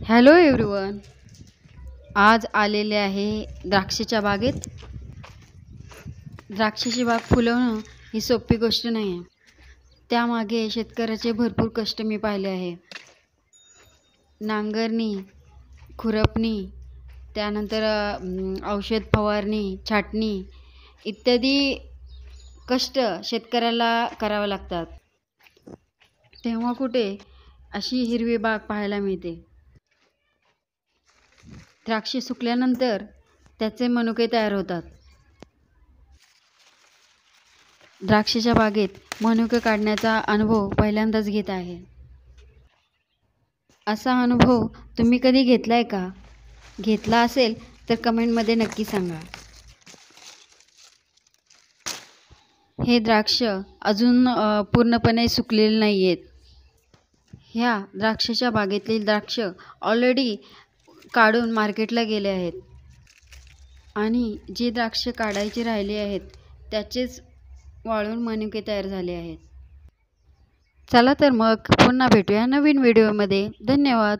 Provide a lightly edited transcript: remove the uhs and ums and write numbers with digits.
Hello everyone. आज आलेले आहे द्राक्षाच्या बागेत. द्राक्षाची बाग फुलवणं ही सोपी गोष्ट नाही आहे. त्यामागे शेतकऱ्याचे भरपूर कष्ट मी पाहिले आहे. नांगरणी, खुरपणी, त्यानंतर औषध फवारणी, छाटणी इत्यादी कष्ट शेतकऱ्याला करावे लागतात. तेव्हा कुठे अशी हिरवी बाग पाहायला मिळते. द्राक्षे सुकल्यानंतर त्याचे मनुके तयार होतात. द्राक्षाच्या बागेत मनुके काढण्याचा अनुभव पहिल्यांदाच घेत आहे. असा अनुभव तुम्ही कधी घेतलाय का? घेतला असेल तर कमेंटमध्ये नक्की सांगा. हे द्राक्ष अजून पूर्णपणे सुकलेले नाही आहेत. ह्या द्राक्षाच्या बागेतील द्राक्ष ऑलरेडी काढून मार्केटला गेले आहेत आणि जे द्राक्ष काढायचे राहिले आहेत त्याचेच वाळून मनुके तयार झाले आहेत. चला तर मग पुन्हा भेटूया नवीन व्हिडिओमध्ये. धन्यवाद.